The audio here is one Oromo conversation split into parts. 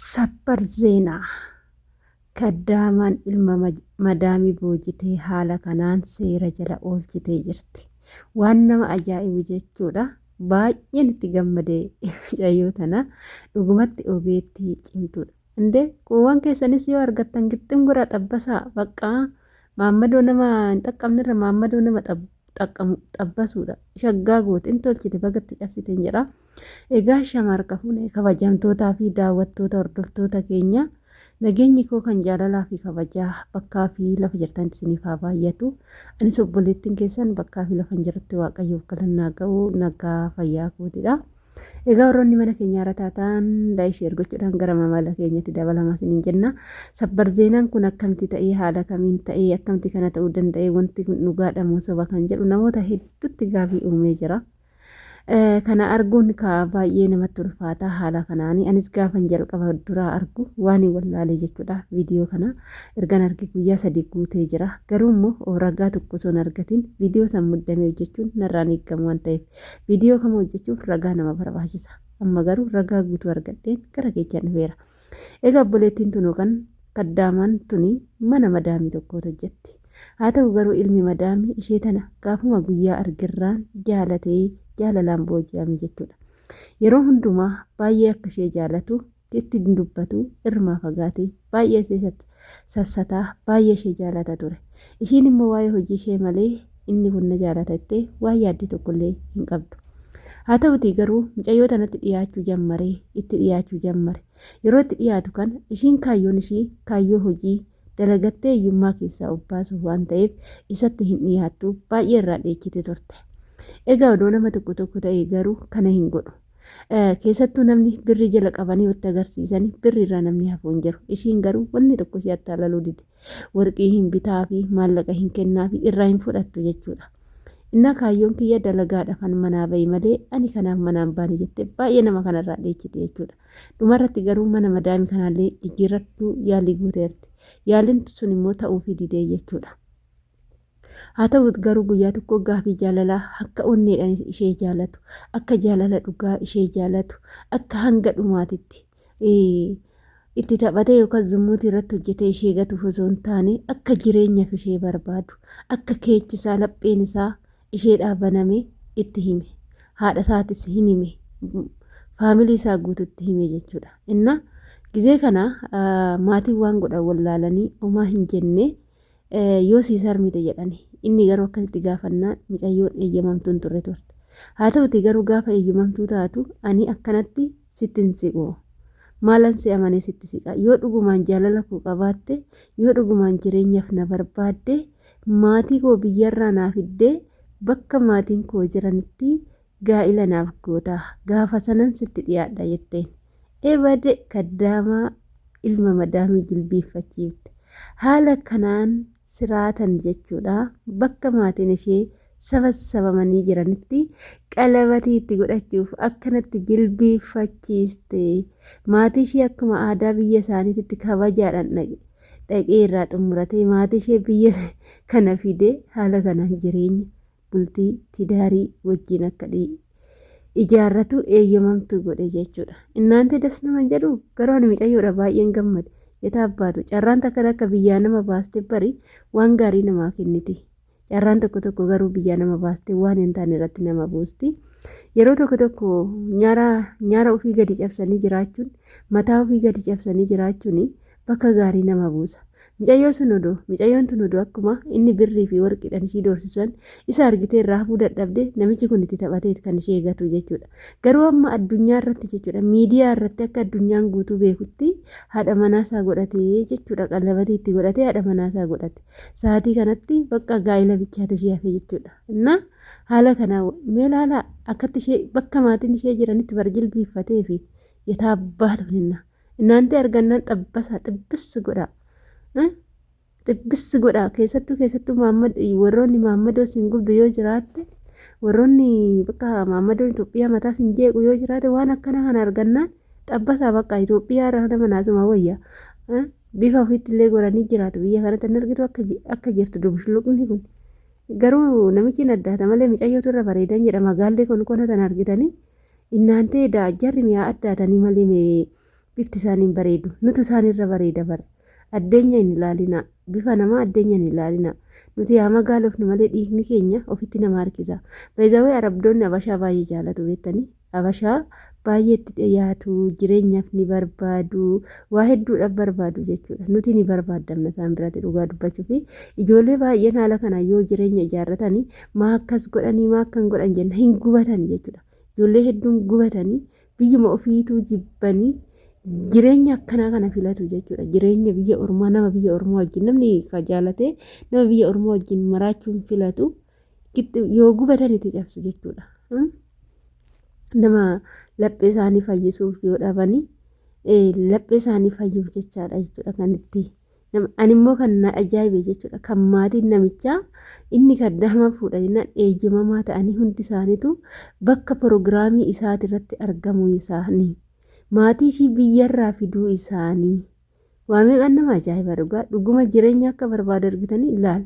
Sabbar ዜና kaddaamaan ilma madaamii boojitee haala kanaan seera jala oolchitee jirti. Waan nama ajaa'ibu jechuudha. Baay'een itti gammadee mucayyoo tana dhugumatti ogeettii cimtuudha. Indee kuuwwan keessanis yoo argattan gixxin gora xabbasaa baqqaa maammadoo nama hin xaqqabnerra maammadoo nama xabbasuudha. Shaggaa gootiin tolchite bagatti cabsiteen jedha. Egaa shamarra fuunee kabajamtootaa fi daawwattoota hordoftoota keenya nageenyi koo kan jaalalaa fi kabajaa bakkaa fi lafa jirtan isiniif haa baay'atu. Anis obboleettiin keessan bakkaa fi lafa jirtu waaqayyoof galannaa ga'u nagaa fayyaa kootidha. Egaa warroonni mana keenya irra taatan laayishii ergochuudhaan gara mamala keenyatti dabalamaa hin jenna. Sabbar zeenaan kun akkamitti ta'ee haala kamiin ta'ee akkamitti kana ta'uu danda'e wanti kun dhugaadha moo soba kan jedhu namoota hedduutti gaafii uumee jira. Kana arguun baay'ee namatti ulfaata haala kanaanii anis gaafan jalqaba duraa argu waan wallaalee jechuudha. Viidiyoo kana ergan arge guyyaa 3 guutee jira. Garuu immoo ragaa tokko osoo hin argatin viidiyoo san muddamee hojjechuun narraan eegamu waan ta'eef viidiyoo kam hojjechuuf ragaa nama barbaachisa. Amma garuu ragaa guutuu argadheen gara keechaan dhufeera. Egaa obboleettiin tun yookaan kaddaamaan tuni mana madaamii tokkotu hojjetti. Haa ta'u garuu ilmi madaamii ishee tana gaafuma guyyaa argirraan jaalatee jaalalaan booji'ame jechuudha. Yeroo hundumaa baay'ee akka ishee jaalatu itti dubbatu irraa fagaatee baay'ee ishee sassataa baay'ee ishee jaalata ture. Ishiin immoo waa'ee hojii ishee malee inni kun na jaalatattee waa'ee yaaddii tokkollee hin qabdu. Haa ta'utii garuu mucayyoo tanatti dhiyaachuu jammare. Yeroo itti dhiyaatu kan ishiin kaayyoon ishii kaayyoo hojii dalagattee hiyyummaa keessaa obbaasuuf waan ta'eef isatti hin dhiyaattu baay'ee irraa dheechite turte. Egaa odoo nama tokko ta'ee garuu kana hin godhu. Keessattuu namni birri jala qabanii watti agarsiisanii birri irraa namni hafu hin jiru. Ishiin garuu wanni tokko ishee attaalaluu dide. Warqii hin bitaa fi maallaqa hin kennaa fi irraa hin fudhattu jechuudha. Inna kaayyoon kiyya dalagaadha kan manaa bahi malee ani kanaaf manaan baane jettee baay'ee nama kanarraa dheechite jechuudha. Dhumarratti garuu mana madaamii kanallee jijjiirrattuu yaalii gooteerti. Yaaliin sun immoo ta'uufii didee jechuudha. Haa ta'u garuu guyyaa tokko gaafii jaalalaa akka onneedhaan ishee jaalatu, akka jaalala dhugaa ishee jaalatu, akka hanga dhumaatitti itti taphatee yookaan zummuutii irratti hojjetee ishee gatuuf osoo hin taane akka jireenyaaf ishee barbaadu, akka keechisaa lapheen isaa isheedhaa baname itti hime. Haadha isaatis hin hime. Faamilii isaa guututti hime jechuudha. Inna gizee kana maatiin waan godhan wallaalanii homaa hin jenne yoo siisar mite jedhani. Inni garuu akkasitti gaafannaan mucayyoon eeyyamamtuun turre turte. Haa ta'uti garuu gaafa eeyyamamtuu taatu ani akkanatti sittin siqu. Maalan si amanee sitti siqa. Yoo dhugumaan jaalala koo qabaatte, yoo dhugumaan jireenyaaf na barbaadde, maatii koo biyyarraa naaf fiddee bakka maatiin koo jiranitti gaa'ila naaf goota. Gaafa sanan sitti dhiyaadha jetteen. Ebade kaddaamaa ilma madaamii jilbiiffachiifte. Haala kanaan siraatan jechuudha. Bakka maatiin ishee sabamanii jiranitti qalabatii itti godhachuuf akkanatti jilbiiffachiiste. Maatii ishee akkuma aadaa biyya isaaniitti kabajaadhaan dhaqee irraa xumuratee maatii ishee biyya kana fide haala kanaan jireenya bultii tidaarii wajjin akka ijaarratu eeyyamamtu godhe jechuudha. Innaanti das nama jedhu garuu ani mucayyoodha baay'een gammade. Yetaabbaatu carraan takka biyyaa nama baaste bari waan gaarii namaa kenniti. Carraan tokko garuu biyyaa nama baaste waan hin taane irratti nama buusti. Yeroo tokko nyaara ofii gadi cabsanii jiraachuun mataa ofii gadi cabsanii jiraachuun bakka gaarii nama buusa. Mucayyoon tun odoo akkuma inni birrii fi warqiidhaan ishii doorsisan isa argitee irraa hafuu dadhabde namichi kun itti taphatee kan ishee eegatu jechuudha. Garuu amma addunyaa irratti jechuudha miidiyaa irratti akka addunyaan guutuu beekutti haadha manaasaa godhatee jechuudha qallabatii itti godhatee haadha manaasaa godhate. Sa'aatii kanatti bakka gaa'ila bichaatu ishee hafe jechuudha. Inna haala kana mee ilaala akkatti ishee bakka maatiin ishee jiranitti barjilbiiffatee fi yetaabbaatu hinna. Inaanti argannaan xibbis godha. Xibbis godha keessattuu warroonni maammadoo siin gubdu yoo jiraatte warroonni bakka maammadoon Itoophiyaa mataa siin jeequ yoo jiraate waan akkana kana argannaan xabbasaa bakka Itoophiyaa irraa nama naasuma wayya bifa ofiitti illee goranii jiraatu biyya kanatti hin argitu akka jirtu dubbishluqni kun garuu namichi addaata malee mucayyootu irra bareedan jedha magaallee kon tan argitanii innaantee jarri mi'aa addaatanii malee bifti isaanii bareedu nuti isaanirra bareeda bara addeenya hin ilaalina bifa namaa addeenya hin ilaalina nuti yaa magaalofnu malee dhiigni keenya ofitti nama harkisa beezawee arabdoonni abashaa baay'ee jaalatu beektanii abashaa baay'eetti dhiyaatu jireenyaaf ni barbaadu waa hedduudhaaf barbaadu jechuudha nuti ni barbaadamna isaan biratti dhugaa dubbachuu fi ijoollee baay'een haala kana yoo jireenya ijaarratanii maa akkas godhanii maa akkan godhan jenna hin gubatanii jechuudha ijoollee hedduun gubatanii biyyuma ofiituu jibbanii jireenya akkanaa kana filatu jechuudha jireenya biyya ormaa nama biyya ormaa wajjin namni ka jaalate nama biyya ormaa wajjin maraachuun filatu yoo gubatanitti cabsu jechuudha nama laphee isaanii fayyisuuf yoo dhabanii laphee isaanii fayyuuf jechaadha jechuudha kan itti ani immoo kan na ajaa'ibe jechuudha kan maatiin namichaa inni kaddaama fuudha jennaan eeyyamamaa ta'anii hundi isaaniitu bakka pirogiraamii isaati irratti argamuu isaanii maatii ishii biyyarraa fiduu isaanii waamee kan nama ajaa'iba dhuguma jireenya akka barbaadu argitanii ilaala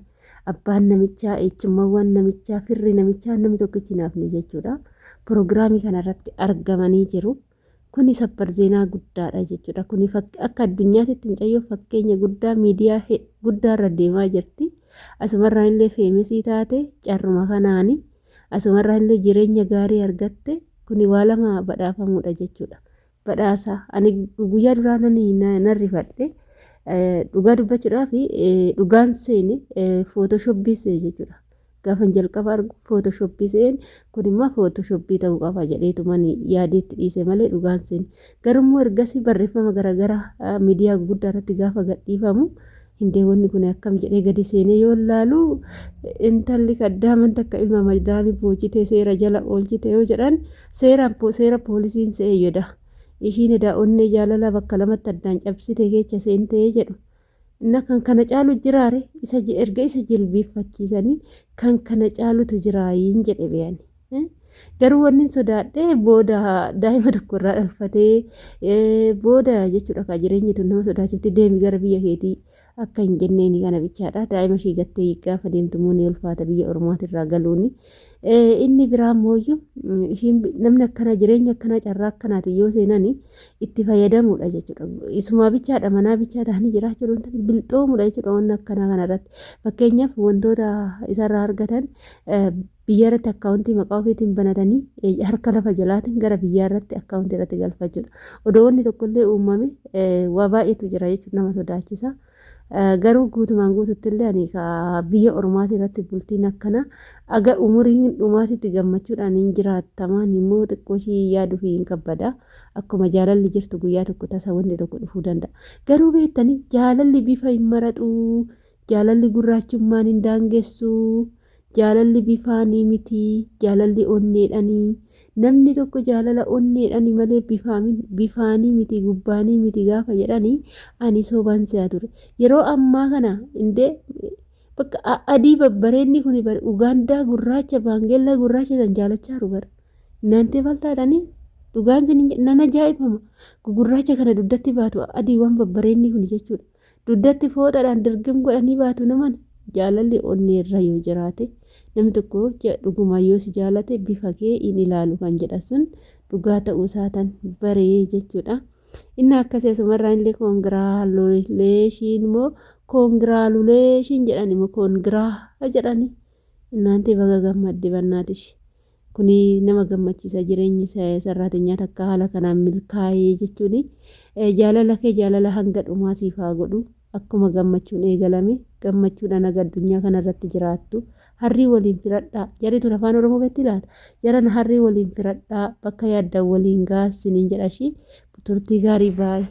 abbaan namichaa eechummaawwan namichaa firri namichaa namni tokkichi naafne jechuudha pirogiraamii kanarratti argamanii jiru. Kuni sabbar zeenaa guddaadha jechuudha. Kuni akka addunyaatti mucayyoo fakkeenya guddaa miidiyaa guddaarra deemaa jirti. Asumarraa illee feemesii taate carruma kanaani asumarraa illee jireenya gaarii argatte kuni waa lama badhaafamuudha jechuudha. Badhaasa ani guyyaa duraa nan rifadhe dhugaa dubbachuudhaaf dhugaan seene footoshoppii jechuudha. Gaafan jalqaba argu footoshoppii seen kun immoo footoshoppii ta'uu qaba jedheetu mani yaadeetti dhiise malee dhugaan seen garummoo ergasii barreeffama garaagaraa miidiyaa guddaa irratti gaafa gadhiifamu hindeewwanni kun akkam jedhee gadi seenee yoo ilaalu intalli kaddaaman takka ilma madaamii boojitee seera jala oolchite yoo jedhan seera poolisiin seeyyoda ishiin edaa onnee jaalala bakka lamatti addaan cabsite keessa seentee jedhu. Inna kan kana caalu jiraare erga isa jilbiiffachiisanii kan kana caalutu jiraayin jedhe beeyani garuu wanni sodaadhee booda daa'ima tokko irraa dhalfatee booda jechuudha ka jireenyi tun nama sodaachifti deemi gara biyya keetii akka hin jenneeni kana bichaadha daa'ima ishii gattee gaafa deemtumuu ni ulfaata biyya ormaatirraa galuuni inni biraa mooyyuu ishiin namni akkana jireenya akkana carraa akkanaati yoo seenanii itti fayyadamuudha jechuudha isumaa bichaadha manaa bichaa ta'anii jiraachuu danda'an bilxoomuudha jechuudha wanna akkanaa kanarratti fakkeenyaaf wantoota isarraa argatan biyya irratti akkaawuntii maqaa ofiitiin banatanii harka lafa jalaatiin gara biyyaa irratti akkaawuntii irratti galfachuudha odoo wanni tokkollee uumame waa baay'eetu jira jechuudha nama sodaachisa. Garuu guutumaan guututti illee ani biyya ormaati irratti bultiin akkana aga umuriin dhumaatitti gammachuudhaan hin jiraatamaan immoo xiqqoo ishii yaaduu fi hin kabbada akkuma jaalalli jirtu guyyaa tokko tasa wanti tokko dhufuu danda'a garuu beektanii jaalalli bifa hin maratu jaalalli gurraachummaan hin daangessu jaalalli bifaanii miti jaalalli onneedhanii namni tokko jaalala onneedhanii malee bifaanii miti gubbaanii miti gaafa jedhanii ani soobaan si'a ture yeroo ammaa kana indee bakka adii babbareenni kun Ugaandaa gurraacha baangeellaa gurraacha san jaalachaa rubar naantee baltaadhanii dhugaan sin nan ajaa'ibama gurraacha kana duddatti baatu adiiwwan babbareenni kun jechuudha duddatti fooxaadhaan dirgim godhanii baatu naman jaalalli onneerra yoo jiraate namni tokko dhuguma yoo si jaalate bifa kee in ilaalu kan jedha sun dhugaa ta'uu isaatan baree jechuudha. Inni akkasii asumarraa illee koongiraaluleeshiin immoo koongiraaluleeshiin jedhan immoo koongiraa jedhani inaanti baga gammadde bannaatish kuni nama gammachiisa jireenyi sarraatinyaa takka haala kanaan milkaa'ee jechuuni jaalala kee jaalala hanga dhumaa siif haa godhu akkuma gammachuun eegalame gammachuudhaan aga addunyaa kanarratti jiraattu harrii waliin firadhaa jarri tun afaan oromoo beekti laata jaran harrii waliin firadhaa bakka yaaddan waliin gaasiniin jedhashi turtii gaarii baay'ee.